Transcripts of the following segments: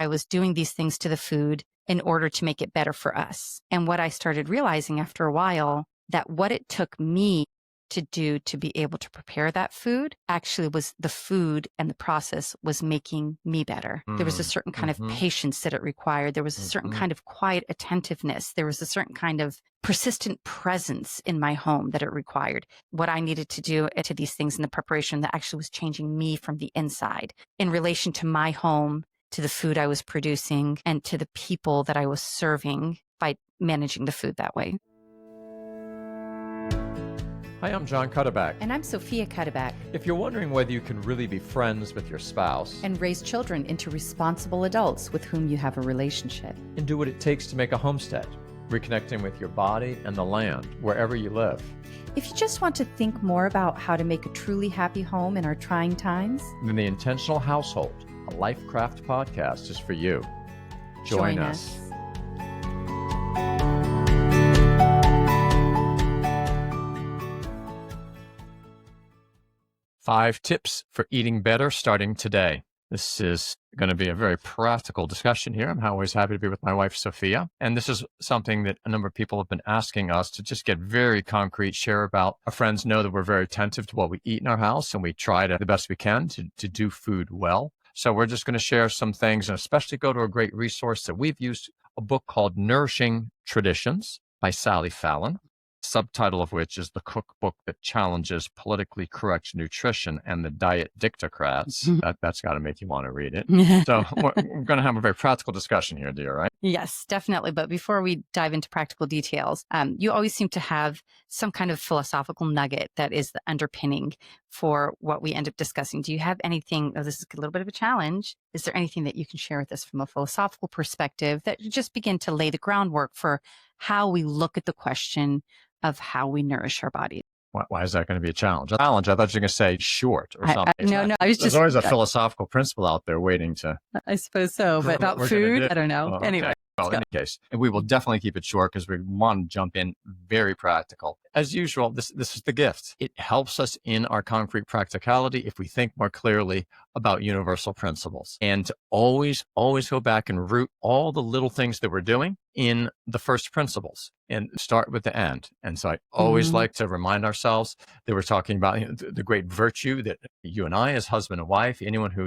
I was doing these things to the food in order to make it better for us. And what I started realizing after a while, that what it took me to do to be able to prepare that food actually was the food, and the process was making me better. There was a certain kind of patience that it required. There was a certain kind of quiet attentiveness. There was a certain kind of persistent presence in my home that it required. What I needed to do to these things in the preparation that actually was changing me from the inside in relation to my home, to the food I was producing, and to the people that I was serving by managing the food that way. Hi, I'm John Cuddeback. And I'm Sofia Cuddeback. If you're wondering whether you can really be friends with your spouse and raise children into responsible adults with whom you have a relationship, and do what it takes to make a homestead, reconnecting with your body and the land wherever you live. If you just want to think more about how to make a truly happy home in our trying times, then The Intentional Household, a LifeCraft podcast, is for you. Join us. 5 tips for eating better starting today. This is going to be a very practical discussion here. I'm always happy to be with my wife, Sofia. And this is something that a number of people have been asking us to just get very concrete, share about. Our friends know that we're very attentive to what we eat in our house, and we try to the best we can to do food well. So we're just going to share some things, and especially go to a great resource that we've used, a book called Nourishing Traditions by Fallon. Subtitle of which is The Cookbook That Challenges Politically Correct Nutrition and the Diet Dictocrats. That's got to make you want to read it. So we're going to have a very practical discussion here, dear, right? Yes, definitely. But before we dive into practical details, you always seem to have some kind of philosophical nugget that is the underpinning for what we end up discussing. Do you have anything, this is a little bit of a challenge, is there anything that you can share with us from a philosophical perspective that you just begin to lay the groundwork for how we look at the question of how we nourish our body? Why is that going to be a challenge? A challenge? I thought you were going to say short or something. No, I was just... There's always a philosophical principle out there waiting to... I suppose so, but about food, I don't know. Okay. Anyway. Well, in any case, and we will definitely keep it short because we want to jump in very practical. As usual, this is the gift. It helps us in our concrete practicality if we think more clearly about universal principles, and to always go back and root all the little things that we're doing in the first principles and start with the end. And so I always like to remind ourselves that we're talking about the great virtue that you and I, as husband and wife, anyone who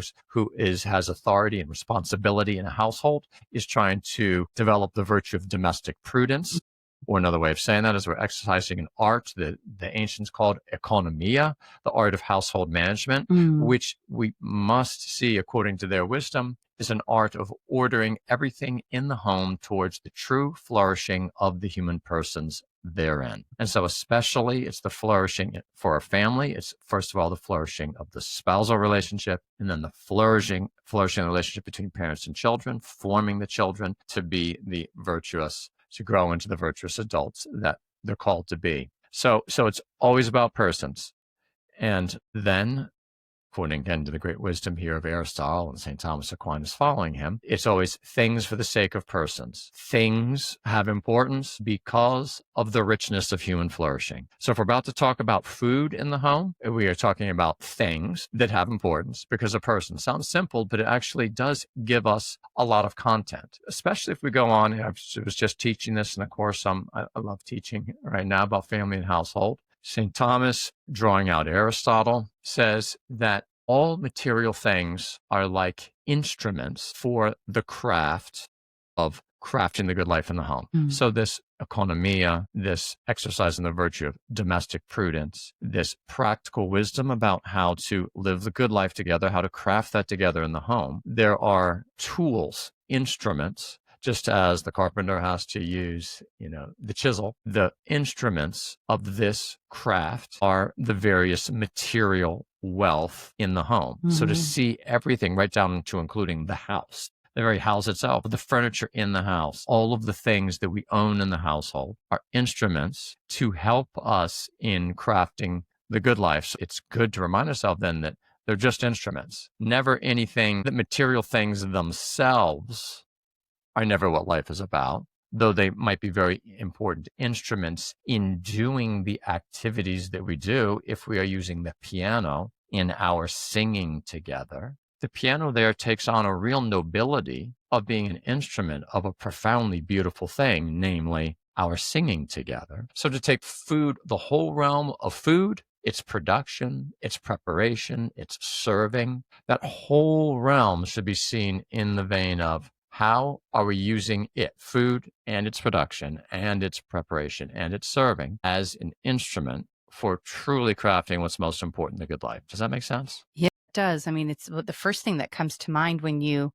has authority and responsibility in a household, is trying to develop the virtue of domestic prudence. Or another way of saying that is we're exercising an art that the ancients called economia, the art of household management, which we must see, according to their wisdom, is an art of ordering everything in the home towards the true flourishing of the human persons therein. And so especially it's the flourishing for a family. It's first of all the flourishing of the spousal relationship, and then the flourishing relationship between parents and children, forming the children to be the virtuous, to grow into the virtuous adults that they're called to be. So it's always about persons. And then, according again to the great wisdom here of Aristotle and St. Thomas Aquinas following him, it's always things for the sake of persons. Things have importance because of the richness of human flourishing. So if we're about to talk about food in the home, we are talking about things that have importance because a person. Sounds simple, but it actually does give us a lot of content, especially if we go on. I was just teaching this in a course I love teaching right now about family and household. St. Thomas, drawing out Aristotle, says that all material things are like instruments for the craft of crafting the good life in the home. So this economia, this exercise in the virtue of domestic prudence, this practical wisdom about how to live the good life together, how to craft that together in the home. There are tools, instruments, just as the carpenter has to use, the chisel. The instruments of this craft are the various material wealth in the home. So to see everything right down to including the house, the very house itself, the furniture in the house, all of the things that we own in the household are instruments to help us in crafting the good life. So it's good to remind ourselves then that they're just instruments, never anything. The material things themselves are never what life is about, though they might be very important instruments in doing the activities that we do. If we are using the piano in our singing together, the piano there takes on a real nobility of being an instrument of a profoundly beautiful thing, namely our singing together. So to take food, the whole realm of food, its production, its preparation, its serving, that whole realm should be seen in the vein of how are we using it, food and its production and its preparation and its serving, as an instrument for truly crafting what's most important in the good life. Does that make sense? Yeah, it does. I mean, it's the first thing that comes to mind when you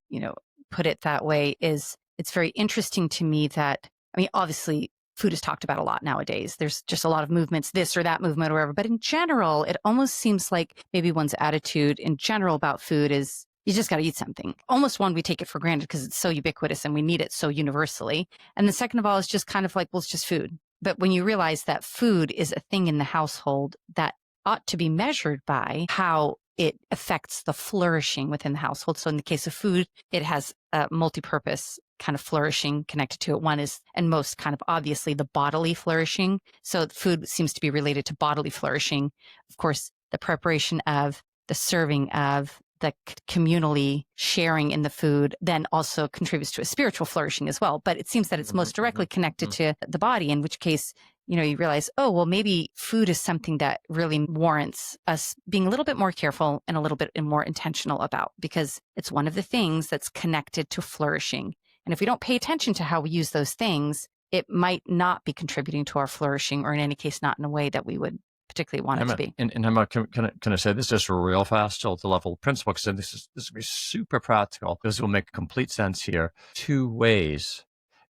put it that way is it's very interesting to me that, I mean, obviously food is talked about a lot nowadays. There's just a lot of movements, this or that movement or whatever. But in general, it almost seems like maybe one's attitude in general about food is you just got to eat something. Almost one, we take it for granted because it's so ubiquitous and we need it so universally. And the second of all is just kind of like, well, it's just food. But when you realize that food is a thing in the household that ought to be measured by how it affects the flourishing within the household. So in the case of food, it has a multi-purpose kind of flourishing connected to it. One is, and most kind of obviously, the bodily flourishing. So food seems to be related to bodily flourishing. Of course, the preparation of, the serving of, the communally sharing in the food then also contributes to a spiritual flourishing as well. But it seems that it's most directly connected to the body, in which case, you realize, oh, well, maybe food is something that really warrants us being a little bit more careful and a little bit more intentional about, because it's one of the things that's connected to flourishing. And if we don't pay attention to how we use those things, it might not be contributing to our flourishing, or in any case, not in a way that we would particularly want it to be. And Emma, can I say this just real fast to the level of principle? Because this will be super practical. This will make complete sense here. 2 ways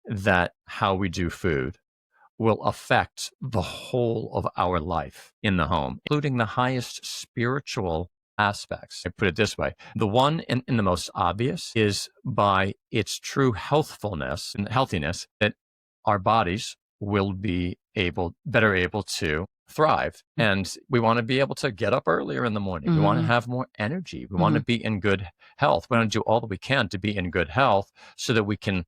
that how we do food will affect the whole of our life in the home, including the highest spiritual aspects. I put it this way. The one and the most obvious is by its true healthfulness and healthiness that our bodies will be better able to thrive. And we want to be able to get up earlier in the morning. We want to have more energy. We want to be in good health. We want to do all that we can to be in good health so that we can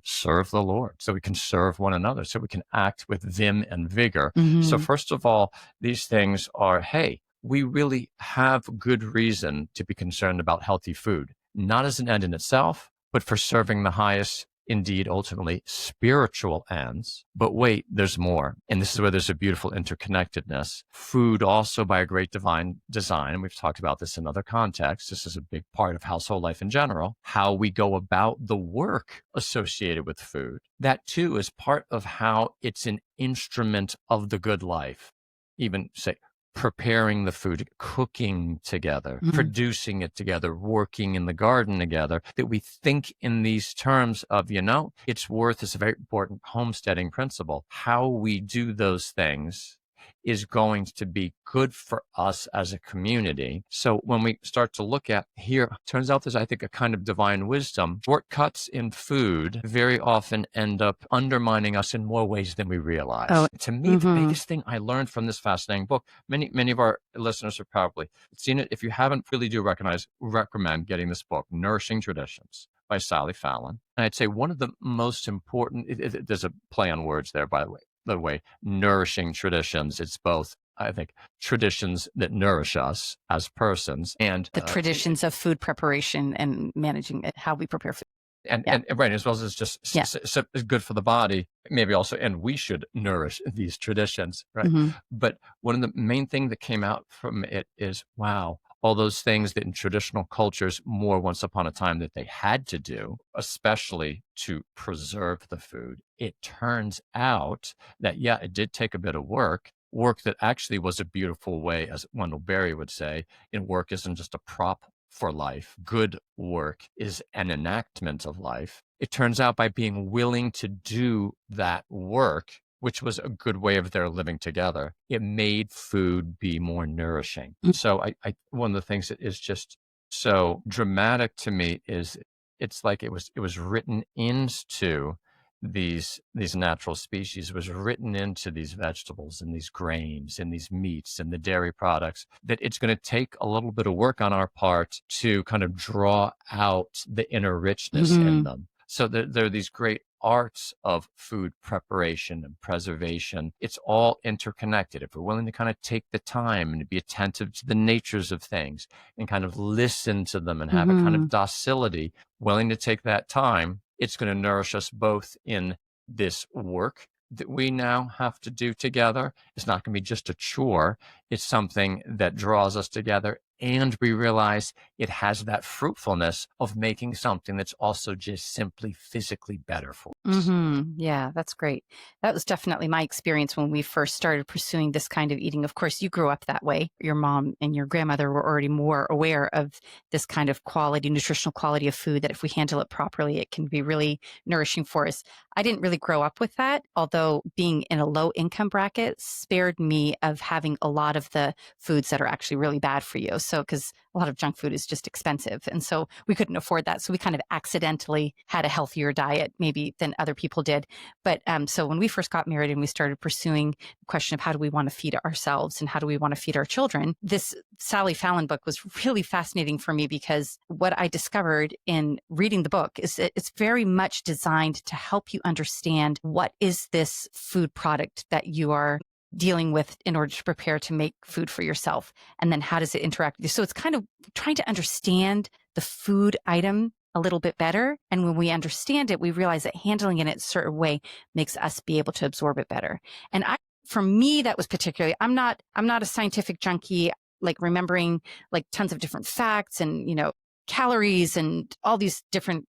serve the Lord, so we can serve one another, so we can act with vim and vigor. So first of all, these things are, hey, we really have good reason to be concerned about healthy food, not as an end in itself, but for serving the highest, indeed, ultimately spiritual ends. But wait, there's more. And this is where there's a beautiful interconnectedness. Food also, by a great divine design, and we've talked about this in other contexts, this is a big part of household life in general, how we go about the work associated with food. That too is part of how it's an instrument of the good life. Even say, preparing the food, cooking together, producing it together, working in the garden together, that we think in these terms of, its worth is a very important homesteading principle. How we do those things is going to be good for us as a community. So when we start to look at here, turns out there's, I think, a kind of divine wisdom. Shortcuts in food very often end up undermining us in more ways than we realize. Oh, to me, the biggest thing I learned from this fascinating book, many of our listeners have probably seen it. If you haven't, really do recommend getting this book, Nourishing Traditions by Fallon. And I'd say one of the most important, there's a play on words there, by the way, nourishing traditions. It's both, I think, traditions that nourish us as persons and the traditions of food preparation and managing it, how we prepare food. And right, as well as it's just good for the body, maybe also, and we should nourish these traditions, right? But one of the main things that came out from it is, wow, all those things that in traditional cultures more once upon a time that they had to do, especially to preserve the food. It turns out that, it did take a bit of work that actually was a beautiful way, as Wendell Berry would say, and work isn't just a prop for life. Good work is an enactment of life. It turns out by being willing to do that work, which was a good way of their living together, it made food be more nourishing. So I one of the things that is just so dramatic to me is it's like it was written into these natural species, was written into these vegetables and these grains and these meats and the dairy products, that it's going to take a little bit of work on our part to kind of draw out the inner richness in them. So there are these great arts of food preparation and preservation. It's all interconnected. If we're willing to kind of take the time and to be attentive to the natures of things and kind of listen to them and have a kind of docility, willing to take that time, it's going to nourish us both in this work that we now have to do together. It's not going to be just a chore. It's something that draws us together, and we realize it has that fruitfulness of making something that's also just simply physically better for us. Yeah, that's great. That was definitely my experience when we first started pursuing this kind of eating. Of course, you grew up that way. Your mom and your grandmother were already more aware of this kind of quality, nutritional quality of food, that if we handle it properly, it can be really nourishing for us. I didn't really grow up with that, although being in a low income bracket spared me of having a lot of the foods that are actually really bad for you. So, because a lot of junk food is just expensive. And so we couldn't afford that. So we kind of accidentally had a healthier diet maybe than other people did. But so when we first got married and we started pursuing the question of how do we want to feed ourselves and how do we want to feed our children, this Sally Fallon book was really fascinating for me, because what I discovered in reading the book is that it's very much designed to help you understand what is this food product that you are dealing with in order to prepare to make food for yourself, and then how does it interact with you. So it's kind of trying to understand the food item a little bit better, and when we understand it, we realize that handling it in a certain way makes us be able to absorb it better. And for me, that was particularly, I'm not a scientific junkie, like remembering like tons of different facts and calories and all these different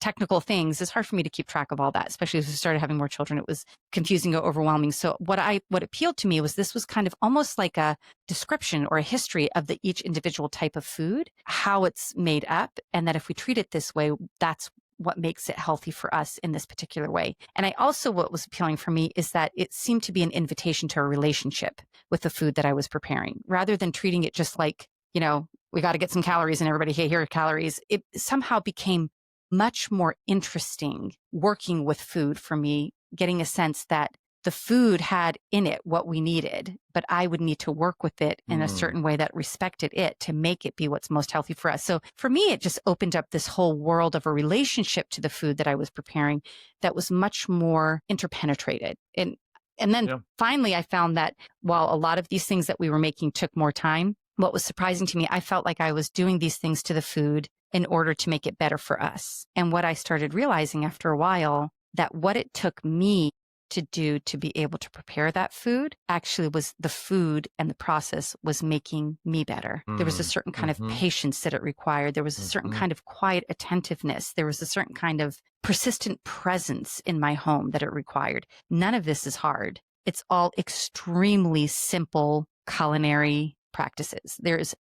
technical things. It's hard for me to keep track of all that, especially as we started having more children. It was confusing or overwhelming. So what appealed to me was this was kind of almost like a description or a history of each individual type of food, how it's made up, and that if we treat it this way, that's what makes it healthy for us in this particular way. And what was appealing for me is that it seemed to be an invitation to a relationship with the food that I was preparing, rather than treating it just like, we got to get some calories and everybody, hey, here are calories. It somehow became much more interesting working with food for me, getting a sense that the food had in it what we needed, but I would need to work with it in a certain way that respected it to make it be what's most healthy for us. So for me, it just opened up this whole world of a relationship to the food that I was preparing that was much more interpenetrated. And then finally, I found that while a lot of these things that we were making took more time, what was surprising to me, I felt like I was doing these things to the food in order to make it better for us. And what I started realizing after a while, that what it took me to do to be able to prepare that food actually was the food, and the process was making me better. There was a certain kind of patience that it required. There was a certain kind of quiet attentiveness. There was a certain kind of persistent presence in my home that it required. None of this is hard. It's all extremely simple culinary practices.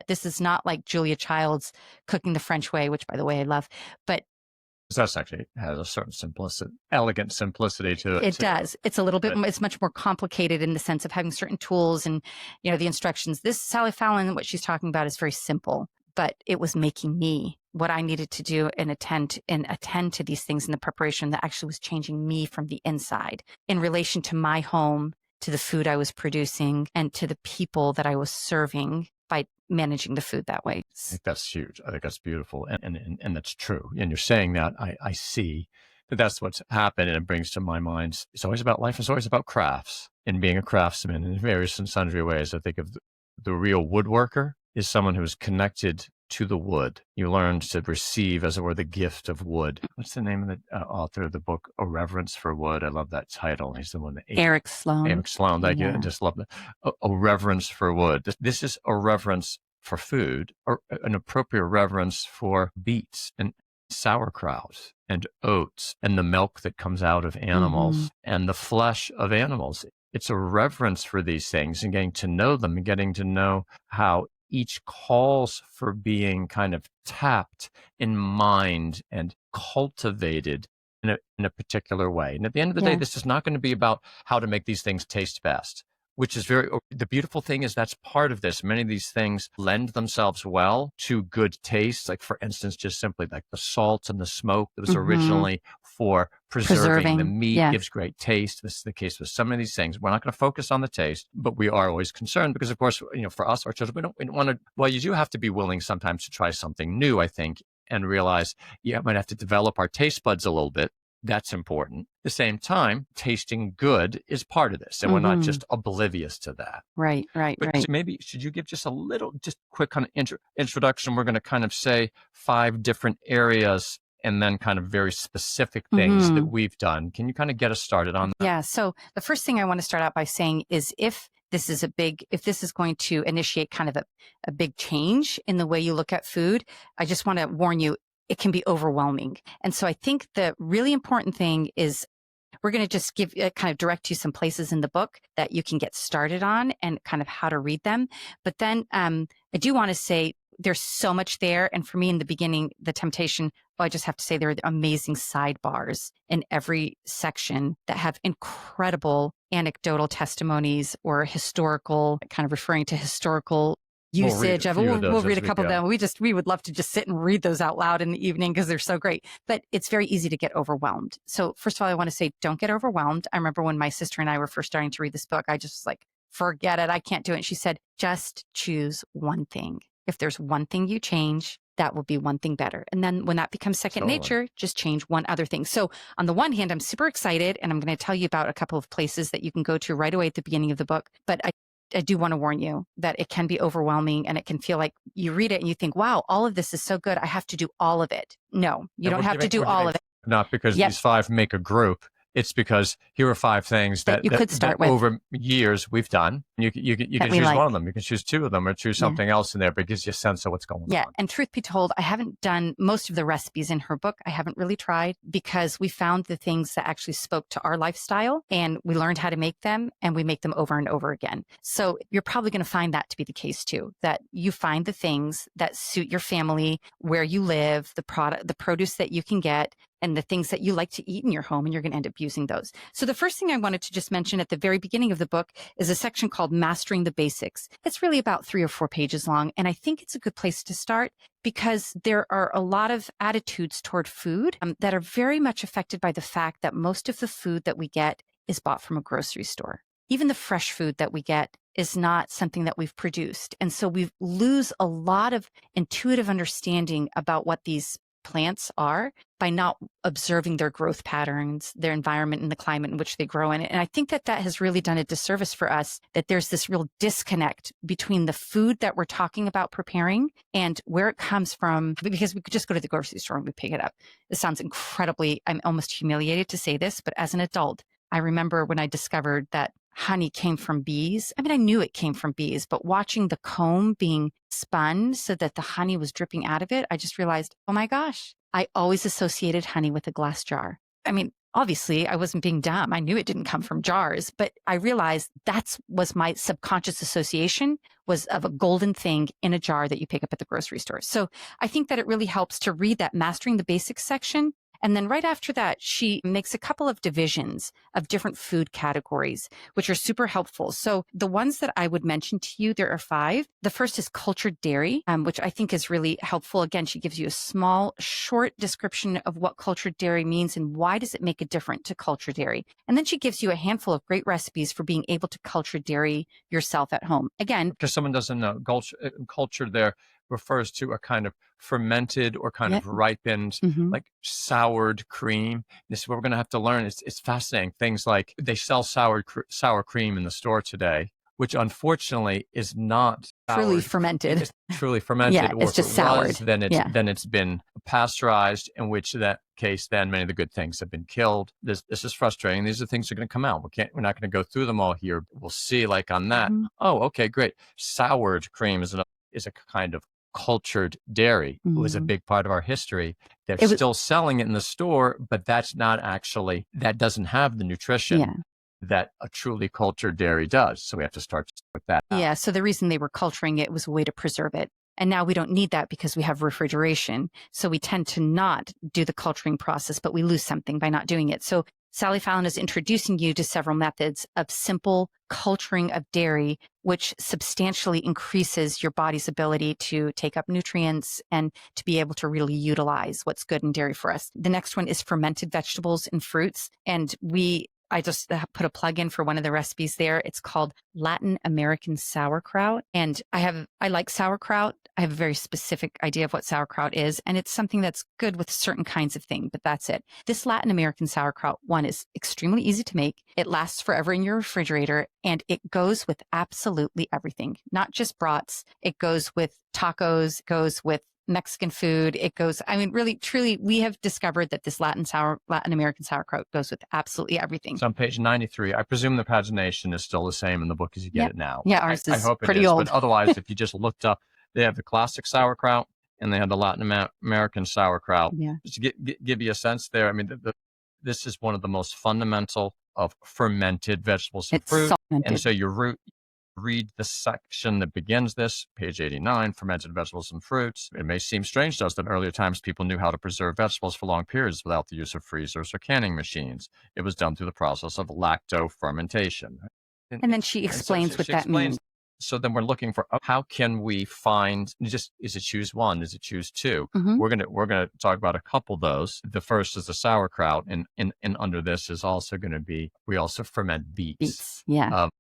This is not like Julia Child's Cooking the French Way, which by the way I love, but that's actually has a certain elegant simplicity to it. It does. It's a little bit, it's much more complicated in the sense of having certain tools and, the instructions. This Sally Fallon, what she's talking about is very simple, but it was making me what I needed to do and attend to these things in the preparation that actually was changing me from the inside in relation to my home, to the food I was producing, and to the people that I was serving by managing the food that way. I think that's huge. I think that's beautiful. And that's true. And you're saying that I see that that's what's happened. And it brings to my mind, it's always about life. It's always about crafts and being a craftsman in various and sundry ways. I think of the real woodworker is someone who is connected to the wood. You learn to receive, as it were, the gift of wood. What's the name of the author of the book, A Reverence for Wood? I love that title. He's the one that Eric Sloan. Eric Sloan, thank you. I just love that. A reverence for wood. This is a reverence for food, or an appropriate reverence for beets and sauerkraut and oats and the milk that comes out of animals and the flesh of animals. It's a reverence for these things and getting to know them and getting to know how each calls for being kind of tapped in mind and cultivated in a particular way. And at the end of the day, this is not going to be about how to make these things taste best, which is the beautiful thing is that's part of this. Many of these things lend themselves well to good taste. Like for instance, just simply like the salt and the smoke that was originally for preserving the meat gives great taste. This is the case with some of these things. We're not going to focus on the taste, but we are always concerned because of course, for us, our children, we don't want to, well, you do have to be willing sometimes to try something new, I think, and realize, yeah, I might have to develop our taste buds a little bit. That's important. At the same time, tasting good is part of this, and we're not just oblivious to that. Right. But maybe should you give just a little, just quick kind of introduction? We're going to kind of say 5 different areas and then kind of very specific things that we've done. Can you kind of get us started on that? Yeah. So the first thing I want to start out by saying is if this is going to initiate kind of a big change in the way you look at food, I just want to warn you, it can be overwhelming. And so I think the really important thing is we're going to just kind of direct you some places in the book that you can get started on and kind of how to read them. But then I do want to say there's so much there. And for me in the beginning, the temptation, I just have to say there are amazing sidebars in every section that have incredible anecdotal testimonies or historical, kind of referring to historical usage of it. We'll read a couple of them. We would love to just sit and read those out loud in the evening because they're so great, but it's very easy to get overwhelmed. So first of all, I want to say, don't get overwhelmed. I remember when my sister and I were first starting to read this book, I just was like, forget it. I can't do it. And she said, just choose one thing. If there's one thing you change, that will be one thing better. And then when that becomes second nature, just change one other thing. So on the one hand, I'm super excited and I'm going to tell you about a couple of places that you can go to right away at the beginning of the book. But I do want to warn you that it can be overwhelming and it can feel like you read it and you think, wow, all of this is so good. I have to do all of it. No, you don't have to do all of it. Not because these 5 make a group. It's because here are 5 things that you could start with. Over years we've done. You can choose one of them. You can choose 2 of them or choose something else in there, but it gives you a sense of what's going on. Yeah. And truth be told, I haven't done most of the recipes in her book. I haven't really tried because we found the things that actually spoke to our lifestyle and we learned how to make them and we make them over and over again. So you're probably going to find that to be the case too, that you find the things that suit your family, where you live, the produce that you can get, and the things that you like to eat in your home, and you're going to end up using those. So the first thing I wanted to just mention at the very beginning of the book is a section called Mastering the Basics. It's really about 3 or 4 pages long, and I think it's a good place to start because there are a lot of attitudes toward food that are very much affected by the fact that most of the food that we get is bought from a grocery store. Even the fresh food that we get is not something that we've produced. And so we lose a lot of intuitive understanding about what these plants are by not observing their growth patterns, their environment, and the climate in which they grow in. And I think that has really done a disservice for us, that there's this real disconnect between the food that we're talking about preparing and where it comes from, because we could just go to the grocery store and we pick it up. This sounds incredibly, I'm almost humiliated to say this, but as an adult, I remember when I discovered that honey came from bees. I mean, I knew it came from bees, but watching the comb being spun so that the honey was dripping out of it, I just realized, oh my gosh, I always associated honey with a glass jar. I mean, obviously I wasn't being dumb. I knew it didn't come from jars, but I realized was my subconscious association was of a golden thing in a jar that you pick up at the grocery store. So I think that it really helps to read that Mastering the Basics section. And then right after that, she makes a couple of divisions of different food categories, which are super helpful. So the ones that I would mention to you, there are 5. The first is cultured dairy, which I think is really helpful. Again, she gives you a small, short description of what cultured dairy means and why does it make a difference to cultured dairy. And then she gives you a handful of great recipes for being able to culture dairy yourself at home. Again, because someone doesn't know, culture there refers to a kind of fermented or kind of ripened, like soured cream. This is what we're going to have to learn. It's fascinating. Things like they sell sour cream in the store today, which unfortunately is not truly fermented. It's truly fermented. Yeah, or it's just soured. Then it's been pasteurized, in which that case, then many of the good things have been killed. This is frustrating. These are things that are going to come out. We're not going to go through them all here. We'll see, like on that. Oh, okay, great. Soured cream is a kind of cultured dairy. It was a big part of our history. They're still selling it in the store, but that doesn't have the nutrition that a truly cultured dairy does. So we have to start with that. Yeah. So the reason they were culturing it was a way to preserve it. And now we don't need that because we have refrigeration. So we tend to not do the culturing process, but we lose something by not doing it. So Sally Fallon is introducing you to several methods of simple culturing of dairy, which substantially increases your body's ability to take up nutrients and to be able to really utilize what's good in dairy for us. The next one is fermented vegetables and fruits. And I just put a plug in for one of the recipes there. It's called Latin American sauerkraut. And I like sauerkraut. I have a very specific idea of what sauerkraut is, and it's something that's good with certain kinds of thing, but that's it. This Latin American sauerkraut one is extremely easy to make. It lasts forever in your refrigerator, and it goes with absolutely everything, not just brats. It goes with tacos, goes with Mexican food. It goes, I mean, really, truly, we have discovered that this Latin American sauerkraut goes with absolutely everything. So on page 93, I presume the pagination is still the same in the book as you get it now. Yeah, ours is I hope pretty it is, old. but otherwise, if you just looked up, they have the classic sauerkraut and they have the Latin American sauerkraut. Yeah. Just to give you a sense there, I mean, this is one of the most fundamental of fermented vegetables and fruit. And so you read the section that begins this, page 89, fermented vegetables and fruits. It may seem strange to us that in earlier times people knew how to preserve vegetables for long periods without the use of freezers or canning machines. It was done through the process of lacto fermentation. And then she explains what that means. So then we're looking for how can we find, is it choose one? Is it choose two? Mm-hmm. We're gonna talk about a couple of those. The first is the sauerkraut, and under this is also going to be, we also ferment beets. Yeah.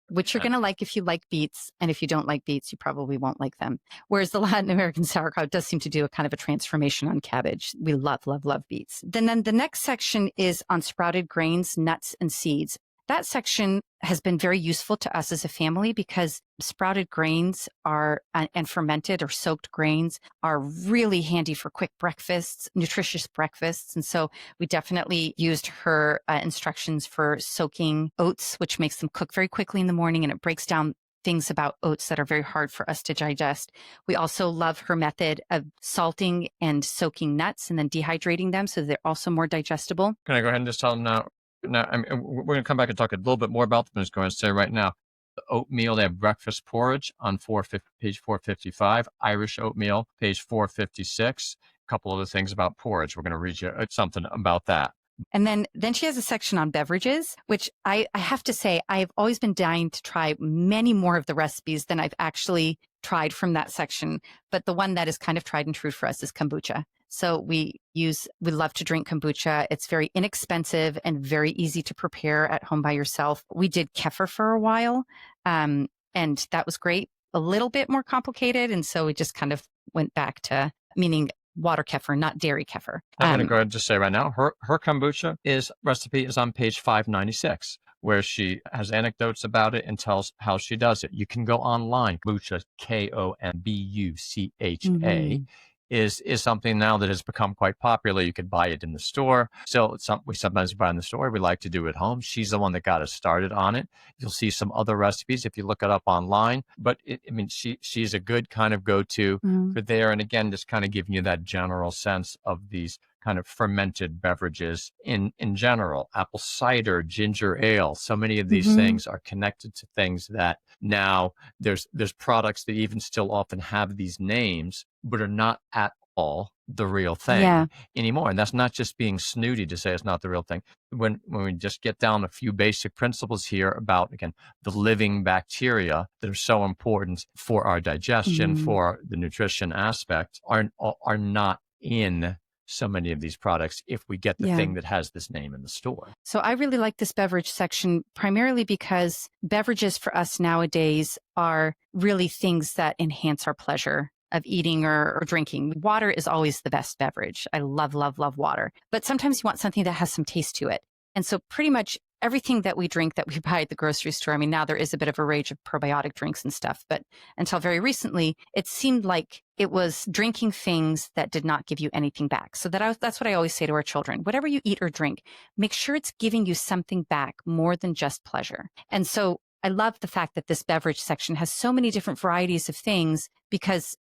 Which you're going to like if you like beets, and if you don't like beets, you probably won't like them. Whereas the Latin American sauerkraut does seem to do a kind of a transformation on cabbage. We love, love, love beets. Then the next section is on sprouted grains, nuts, and seeds. That section has been very useful to us as a family because sprouted grains are, and fermented or soaked grains are really handy for quick breakfasts, nutritious breakfasts. And so we definitely used her instructions for soaking oats, which makes them cook very quickly in the morning, and it breaks down things about oats that are very hard for us to digest. We also love her method of salting and soaking nuts and then dehydrating them so they're also more digestible. Can I go ahead and just tell them now? Now, I mean, we're going to come back and talk a little bit more about them. I'm just going to say right now, the oatmeal, they have breakfast porridge on page 455, Irish oatmeal, page 456. A couple other things about porridge. We're going to read you something about that. And then she has a section on beverages, which I have to say, I've always been dying to try many more of the recipes than I've actually tried from that section. But the one that is kind of tried and true for us is kombucha. So we love to drink kombucha. It's very inexpensive and very easy to prepare at home by yourself. We did kefir for a while, and that was great. A little bit more complicated. And so we just kind of went back to meaning water kefir, not dairy kefir. I'm going to go ahead and just say right now, her kombucha recipe is on page 596, where she has anecdotes about it and tells how she does it. You can go online. Kombucha, Kombucha, Mm-hmm. is something now that has become quite popular. You could buy it in the store. So we sometimes buy in the store. We like to do it at home. She's the one that got us started on it. You'll see some other recipes if you look it up online. But she's a good kind of go-to for there. And again, just kind of giving you that general sense of these kind of fermented beverages in general. Apple cider, ginger ale. So many of these things are connected to things that now there's products that even still often have these names, but are not at all the real thing anymore. And that's not just being snooty to say it's not the real thing. When we just get down a few basic principles here about, again, the living bacteria that are so important for our digestion, for the nutrition aspect, are not in so many of these products if we get the thing that has this name in the store. So I really like this beverage section primarily because beverages for us nowadays are really things that enhance our pleasure of eating or drinking. Water is always the best beverage. I love, love, love water. But sometimes you want something that has some taste to it. And so pretty much everything that we drink that we buy at the grocery store, I mean, now there is a bit of a rage of probiotic drinks and stuff, but until very recently, it seemed like it was drinking things that did not give you anything back. So that's what I always say to our children. Whatever you eat or drink, make sure it's giving you something back more than just pleasure. And so I love the fact that this beverage section has so many different varieties of things because,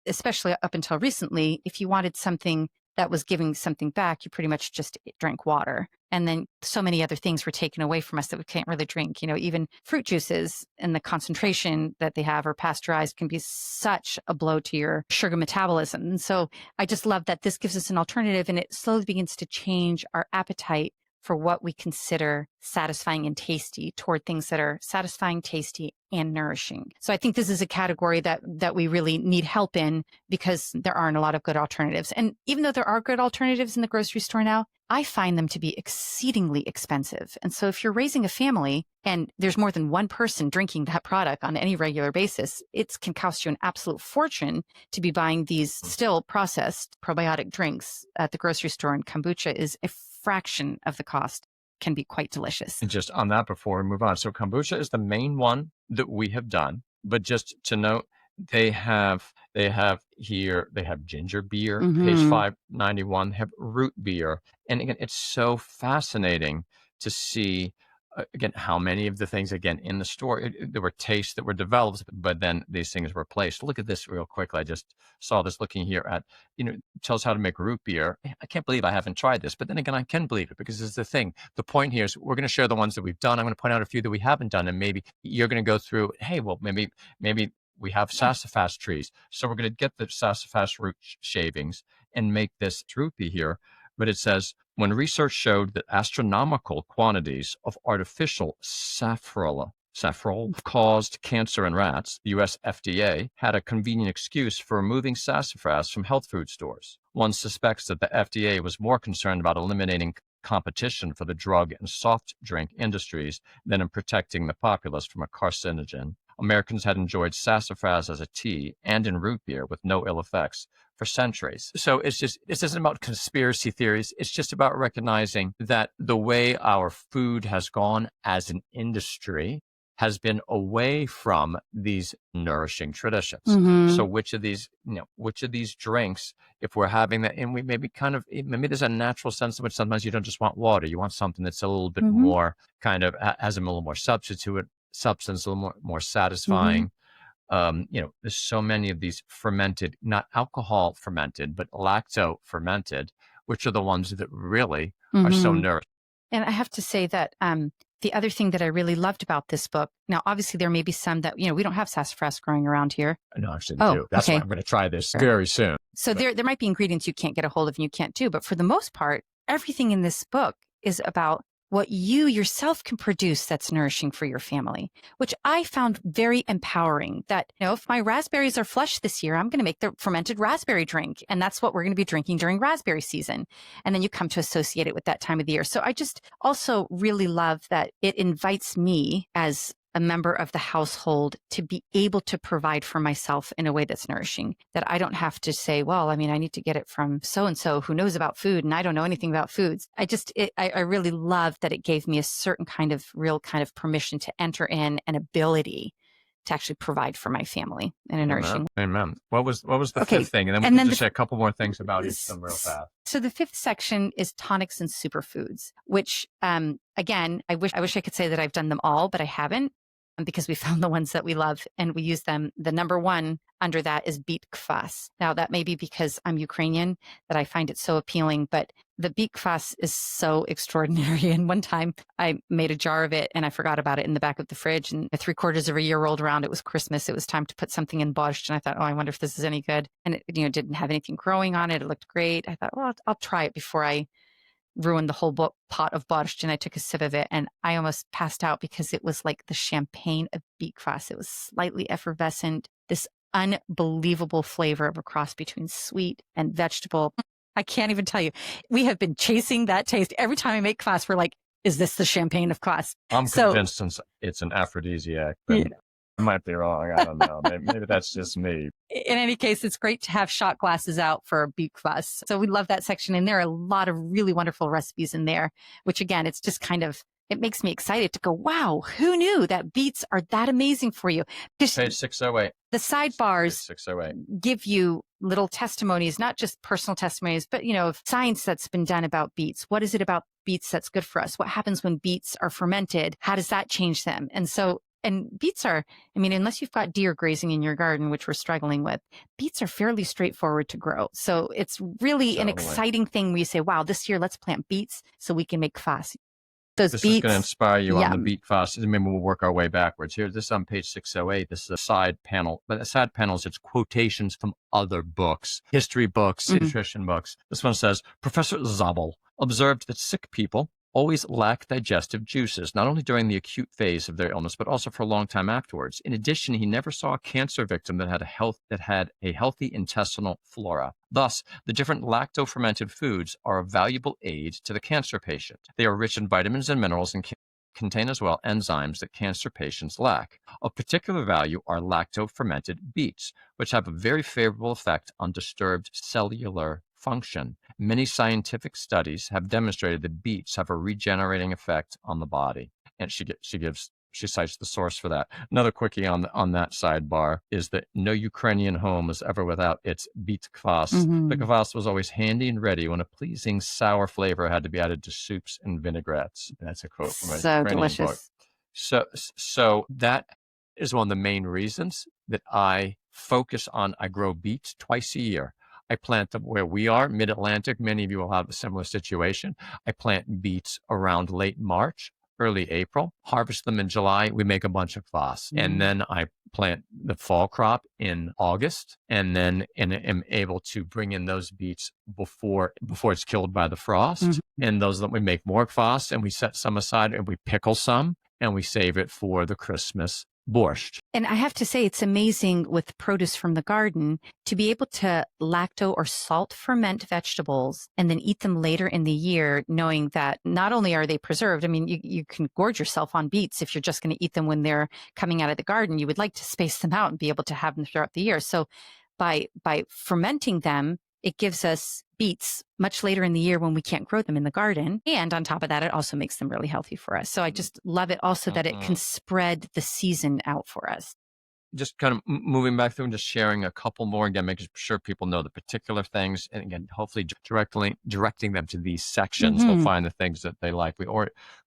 especially up until recently, if you wanted something that was giving something back, you pretty much just drank water. And then so many other things were taken away from us that we can't really drink. You know, even fruit juices and the concentration that they have or pasteurized can be such a blow to your sugar metabolism. And so I just love that this gives us an alternative, and it slowly begins to change our appetite for what we consider satisfying and tasty toward things that are satisfying, tasty, and nourishing. So I think this is a category that we really need help in because there aren't a lot of good alternatives. And even though there are good alternatives in the grocery store now, I find them to be exceedingly expensive. And so if you're raising a family and there's more than one person drinking that product on any regular basis, it can cost you an absolute fortune to be buying these still processed probiotic drinks at the grocery store. And kombucha is a fraction of the cost, can be quite delicious. And just on that before we move on. So kombucha is the main one that we have done, but just to note, they have ginger beer, page 591, have root beer. And again, it's so fascinating to see, again, how many of the things, again, in the store, there were tastes that were developed, but then these things were replaced. Look at this real quickly. I just saw this looking here at, tells how to make root beer. I can't believe I haven't tried this, but then again, I can believe it because it's the thing. The point here is we're going to share the ones that we've done. I'm going to point out a few that we haven't done, and maybe you're going to go through, hey, well, maybe we have sassafras trees. So we're going to get the sassafras root shavings and make this root beer here. But it says, when research showed that astronomical quantities of artificial saffrol caused cancer in rats, the US FDA had a convenient excuse for removing sassafras from health food stores. One suspects that the FDA was more concerned about eliminating competition for the drug and soft drink industries than in protecting the populace from a carcinogen. Americans had enjoyed sassafras as a tea and in root beer with no ill effects for centuries. So this isn't about conspiracy theories. It's just about recognizing that the way our food has gone as an industry has been away from these nourishing traditions. So which of these drinks, if we're having that, and we maybe there's a natural sense in which sometimes you don't just want water, you want something that's a little bit more kind of, has a little more substance, a little more satisfying. There's so many of these fermented, not alcohol fermented, but lacto fermented, which are the ones that really are so nourishing. And I have to say that the other thing that I really loved about this book, now obviously there may be some that, we don't have sassafras growing around here. No, actually we do. That's why I'm going to try this very soon. So there might be ingredients you can't get a hold of and you can't do, but for the most part, everything in this book is about what you yourself can produce that's nourishing for your family, which I found very empowering. That, if my raspberries are flush this year, I'm going to make the fermented raspberry drink. And that's what we're going to be drinking during raspberry season. And then you come to associate it with that time of the year. So I just also really love that it invites me as a member of the household to be able to provide for myself in a way that's nourishing, that I don't have to say, well, I need to get it from so-and-so who knows about food and I don't know anything about foods. I really love that it gave me a certain real kind of permission to enter in an ability to actually provide for my family in a nourishing. Amen. What was the fifth thing? And then we can just say a couple more things about each of them real fast. So the fifth section is tonics and superfoods, which, again, I wish I could say that I've done them all, but I haven't, because we found the ones that we love and we use them. The number one under that is beet kvass. Now that may be because I'm Ukrainian that I find it so appealing, but the beet kvass is so extraordinary. And one time I made a jar of it and I forgot about it in the back of the fridge, and 3/4 of a year rolled around. It was Christmas. It was time to put something in borscht. And I thought, I wonder if this is any good. And it, didn't have anything growing on it. It looked great. I thought, well, I'll try it before I ruined the whole pot of borscht. And I took a sip of it and I almost passed out because it was like the champagne of beet kvass. It was slightly effervescent, this unbelievable flavor of a cross between sweet and vegetable. I can't even tell you. We have been chasing that taste. Every time I make kvass, we're like, is this the champagne of kvass? I'm convinced it's an aphrodisiac. But I might be wrong. I don't know. Maybe that's just me. In any case, it's great to have shot glasses out for beet kvass. So we love that section. And there are a lot of really wonderful recipes in there, which again, it's just it makes me excited to go, wow, who knew that beets are that amazing for you? Page 608. The sidebars 608. give you little testimonies, not just personal testimonies, but, of science that's been done about beets. What is it about beets that's good for us? What happens when beets are fermented? How does that change them? And beets are, unless you've got deer grazing in your garden, which we're struggling with, beets are fairly straightforward to grow. So it's really an exciting thing where you say, wow, this year let's plant beets so we can make kvass. This is going to inspire you on the beet kvass. Maybe we'll work our way backwards here. This is on page 608. This is a side panel. But the side panels, it's quotations from other books, history books, nutrition books. This one says, Professor Zabel observed that sick people always lack digestive juices, not only during the acute phase of their illness, but also for a long time afterwards. In addition, he never saw a cancer victim that had a healthy intestinal flora. Thus, the different lacto-fermented foods are a valuable aid to the cancer patient. They are rich in vitamins and minerals and contain as well enzymes that cancer patients lack. Of particular value are lacto-fermented beets, which have a very favorable effect on disturbed cellular function. Many scientific studies have demonstrated that beets have a regenerating effect on the body. And she cites the source for that. Another quickie on that sidebar is that no Ukrainian home is ever without its beet kvass. Mm-hmm. The kvass was always handy and ready when a pleasing sour flavor had to be added to soups and vinaigrettes. That's a quote from a So Ukrainian book. delicious. So that is one of the main reasons that I grow beets twice a year. I plant them where we are, mid-Atlantic. Many of you will have a similar situation. I plant beets around late March, early April, harvest them in July. We make a bunch of kvass. And then I plant the fall crop in August and am able to bring in those beets before it's killed by the frost. And those that we make more kvass, and we set some aside and we pickle some and we save it for the Christmas borscht. And I have to say, it's amazing with produce from the garden to be able to lacto or salt ferment vegetables and then eat them later in the year, knowing that not only are they preserved, I mean, you can gorge yourself on beets if you're just going to eat them when they're coming out of the garden. You would like to space them out and be able to have them throughout the year. So by fermenting them, it gives us beets much later in the year when we can't grow them in the garden. And on top of that, it also makes them really healthy for us. So I just love it also that it can spread the season out for us. Just kind of moving back through and just sharing a couple more, again, making sure people know the particular things. And again, hopefully directing them to these sections. They'll find the things that they like.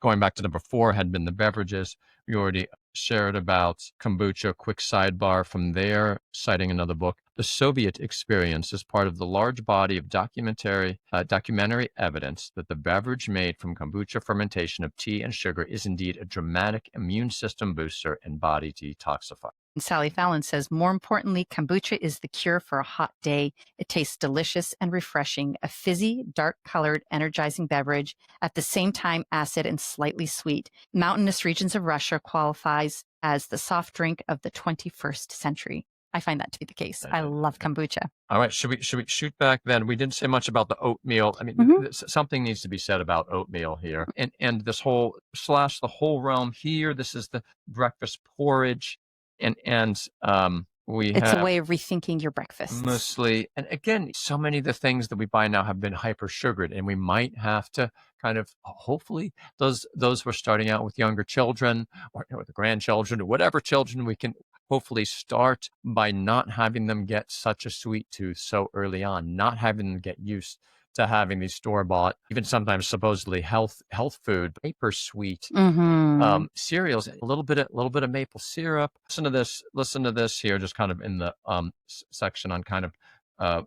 Going back to number 4 had been the beverages. We already shared about kombucha. Quick sidebar from there, citing another book. The Soviet experience is part of the large body of documentary evidence that the beverage made from kombucha fermentation of tea and sugar is indeed a dramatic immune system booster and body detoxifier. And Sally Fallon says, more importantly, kombucha is the cure for a hot day. It tastes delicious and refreshing, a fizzy, dark-colored, energizing beverage, at the same time acid and slightly sweet. Mountainous regions of Russia qualifies as the soft drink of the 21st century. I find that to be the case. I love kombucha. All right. Should we shoot back then? We didn't say much about the oatmeal. I mean, something needs to be said about oatmeal here. And this whole the whole realm here, this is the breakfast porridge. And it's a way of rethinking your breakfast. Mostly. And again, so many of the things that we buy now have been hyper sugared, and we might have to kind of, hopefully those who are starting out with younger children or the grandchildren or whatever children, we can hopefully start by not having them get such a sweet tooth so early on, not having them get used to having these store-bought, even sometimes supposedly health food, hyper sweet cereals, a little bit of maple syrup. Listen to this here, just kind of in the section on kind of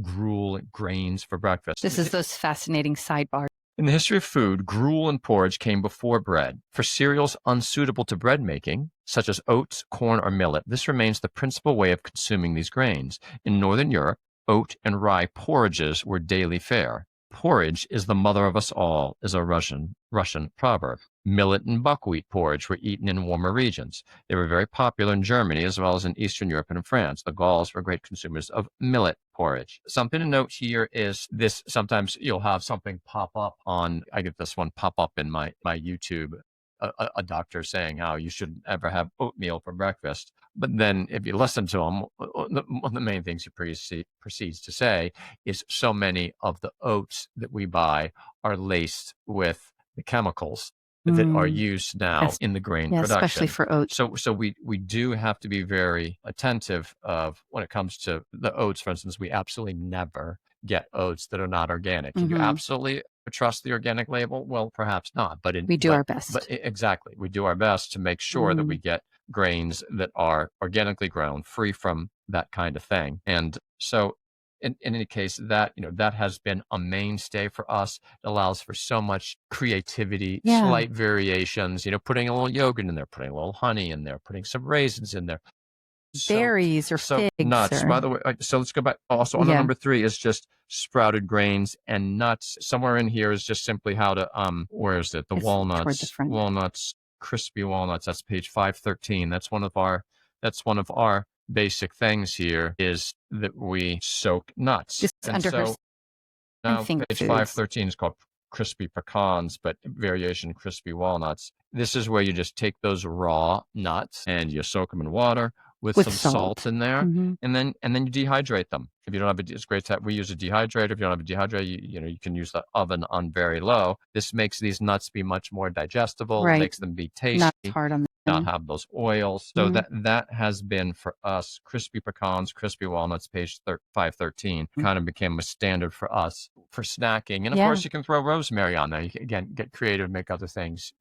gruel and grains for breakfast. This is those fascinating sidebars. In the history of food, gruel and porridge came before bread. For cereals unsuitable to bread making, such as oats, corn, or millet, this remains the principal way of consuming these grains. In Northern Europe, oat and rye porridges were daily fare. Porridge is the mother of us all, is a Russian proverb. Millet and buckwheat porridge were eaten in warmer regions. They were very popular in Germany as well as in Eastern Europe and in France. The Gauls were great consumers of millet porridge. Something to note here is this, sometimes you'll have something pop up I get this one pop up in my YouTube, a doctor saying how you shouldn't ever have oatmeal for breakfast. But then if you listen to him, one of the main things he proceeds to say is so many of the oats that we buy are laced with the chemicals that are used now in the grain production. Especially for oats. So we do have to be very attentive of when it comes to the oats. For instance, we absolutely never get oats that are not organic. Can you absolutely trust the organic label? Well, perhaps not, but we do our best. But exactly, we do our best to make sure that we get grains that are organically grown, free from that kind of thing. And so, in any case, that has been a mainstay for us. It allows for so much creativity, slight variations. Putting a little yogurt in there, putting a little honey in there, putting some raisins in there. berries or So figs nuts, or by the way, so let's go back. Also on the yeah. number 3 is just sprouted grains and nuts. Somewhere in here is just simply how to, where is it? The It's toward the walnuts, front. crispy walnuts. That's page 513. That's one of our basic things here is that we soak nuts. Just And under her so and now finger page foods. 513 is called crispy pecans, but variation crispy walnuts. This is where you just take those raw nuts and you soak them in water with some salt in there, Mm-hmm. and then you dehydrate them. If you don't have it's great to have, we use a dehydrator. If you don't have a dehydrator, you can use the oven on very low. This makes these nuts be much more digestible, Right. makes them be tasty. Not hard on Not them. have those oils. So Mhm. that has been for us, crispy pecans, crispy walnuts, page 513, kind of became a standard for us for snacking. And of Yeah. course, you can throw rosemary on there. You can, again, get creative, make other things,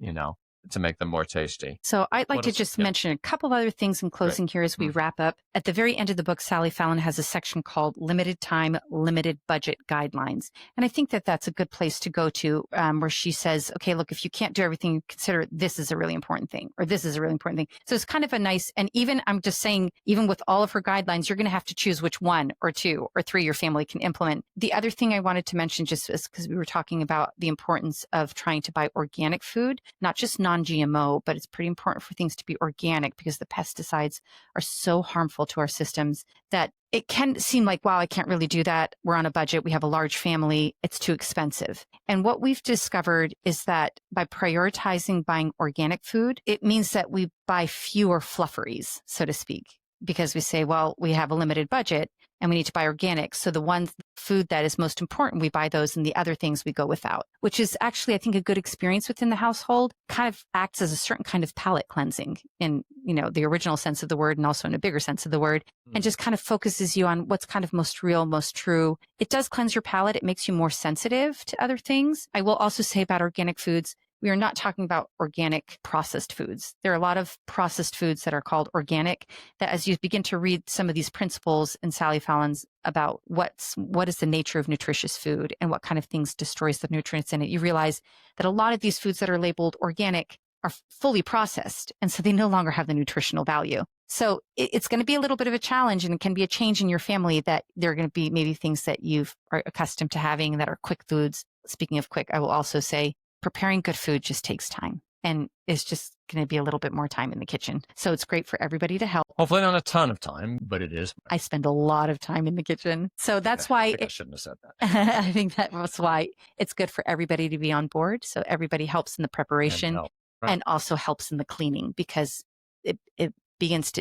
to make them more tasty. So I'd like What to else? just Yeah. mention a couple of other things in closing here as we wrap up. At the very end of the book, Sally Fallon has a section called Limited Time, Limited Budget Guidelines. And I think that that's a good place to go to where she says, okay, look, if you can't do everything, consider this is a really important thing or this is a really important thing. So it's kind of a nice, and even I'm just saying, even with all of her guidelines, you're going to have to choose which 1 or 2 or 3 your family can implement. The other thing I wanted to mention just is because we were talking about the importance of trying to buy organic food, not just non-GMO, but it's pretty important for things to be organic because the pesticides are so harmful to our systems that it can seem like, wow, I can't really do that. We're on a budget. We have a large family. It's too expensive. And what we've discovered is that by prioritizing buying organic food, it means that we buy fewer flufferys, so to speak, because we say, well, we have a limited budget and we need to buy organic. So the one food that is most important, we buy those, and the other things we go without, which is actually, I think, a good experience within the household. Kind of acts as a certain kind of palate cleansing in, the original sense of the word and also in a bigger sense of the word, and just kind of focuses you on what's kind of most real, most true. It does cleanse your palate. It makes you more sensitive to other things. I will also say about organic foods, we are not talking about organic processed foods. There are a lot of processed foods that are called organic that as you begin to read some of these principles in Sally Fallon's about what is the nature of nutritious food and what kind of things destroys the nutrients in it, you realize that a lot of these foods that are labeled organic are fully processed. And so they no longer have the nutritional value. So it's going to be a little bit of a challenge, and it can be a change in your family that there are going to be maybe things that you are accustomed to having that are quick foods. Speaking of quick, I will also say preparing good food just takes time, and it's just going to be a little bit more time in the kitchen. So it's great for everybody to help. Hopefully not a ton of time, but it is. I spend a lot of time in the kitchen. So that's why I shouldn't have said that. I think that's why it's good for everybody to be on board. So everybody helps in the preparation and also helps in the cleaning, because it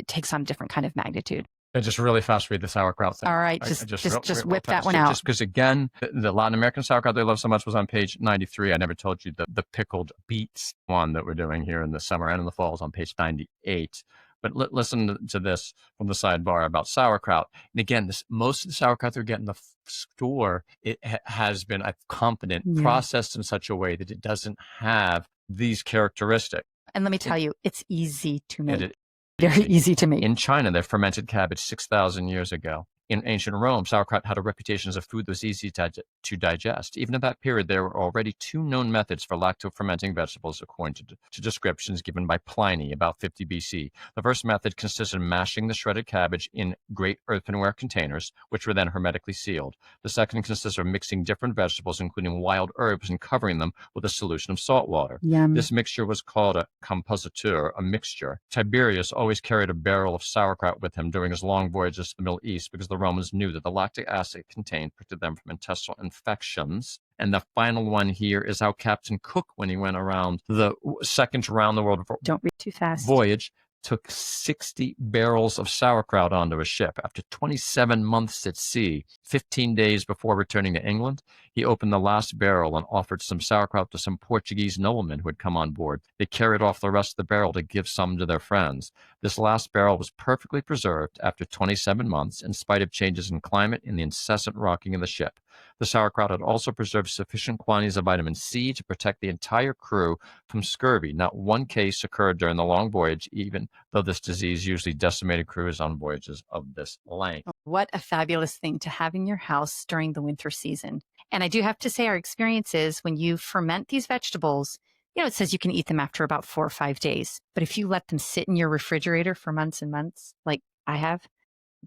takes on a different kind of magnitude. And just really fast read the sauerkraut thing. All right, just whip that one out. Just because, again, the Latin American sauerkraut they love so much was on page 93. I never told you the pickled beets one that we're doing here in the summer and in the fall is on page 98. But listen to this from the sidebar about sauerkraut. And again, most of the sauerkraut they get in the store, it has been, I'm confident, processed in such a way that it doesn't have these characteristics. And let me tell you, it's easy to make. Very easy to make. In China, they fermented cabbage 6,000 years ago. In ancient Rome, sauerkraut had a reputation as a food that was easy to digest. Even at that period, there were already 2 known methods for lacto-fermenting vegetables, according to descriptions given by Pliny about 50 BC. The first method consisted in mashing the shredded cabbage in great earthenware containers, which were then hermetically sealed. The second consisted of mixing different vegetables, including wild herbs, and covering them with a solution of salt water. Yum. This mixture was called a compositeur, a mixture. Tiberius always carried a barrel of sauerkraut with him during his long voyages to the Middle East because the Romans knew that the lactic acid contained protected them from intestinal infections. And the final one here is how Captain Cook, when he went around the second round the world Don't read too fast. voyage, took 60 barrels of sauerkraut onto a ship. After 27 months at sea, 15 days before returning to England, he opened the last barrel and offered some sauerkraut to some Portuguese noblemen who had come on board. They carried off the rest of the barrel to give some to their friends. This last barrel was perfectly preserved after 27 months, in spite of changes in climate and the incessant rocking of the ship. The sauerkraut had also preserved sufficient quantities of vitamin C to protect the entire crew from scurvy. Not one case occurred during the long voyage, even though this disease usually decimated crews on voyages of this length. What a fabulous thing to have in your house during the winter season. And I do have to say, our experience is when you ferment these vegetables, it says you can eat them after about 4 or 5 days. But if you let them sit in your refrigerator for months and months, like I have.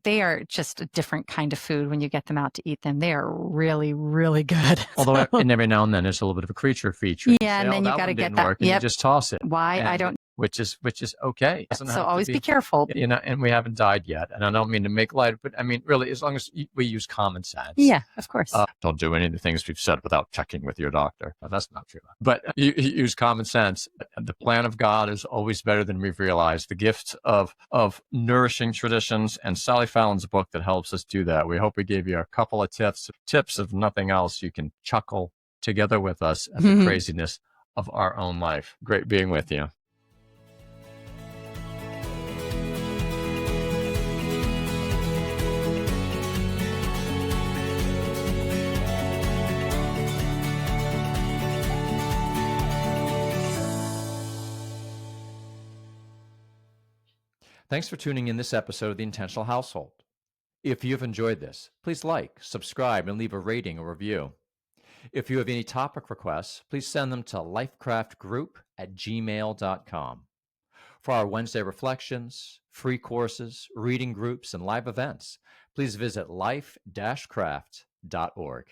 They are just a different kind of food when you get them out to eat them. They are really, really good. Although and every now and then there's a little bit of a creature feature. Yeah, and then you got to get that. Work, and you just toss it. Why? I don't. Which is okay. So always be careful. And we haven't died yet. And I don't mean to make light, but I mean, really, as long as we use common sense. Yeah, of course. Don't do any of the things we've said without checking with your doctor. That's not true. But you use common sense. The plan of God is always better than we've realized. The gift of nourishing traditions and Sally Fallon's book that helps us do that. We hope we gave you a couple of tips, if nothing else. You can chuckle together with us at the craziness of our own life. Great being with you. Thanks for tuning in this episode of The Intentional Household. If you've enjoyed this, please like, subscribe, and leave a rating or review. If you have any topic requests, please send them to lifecraftgroup@gmail.com. For our Wednesday reflections, free courses, reading groups, and live events, please visit life-craft.org.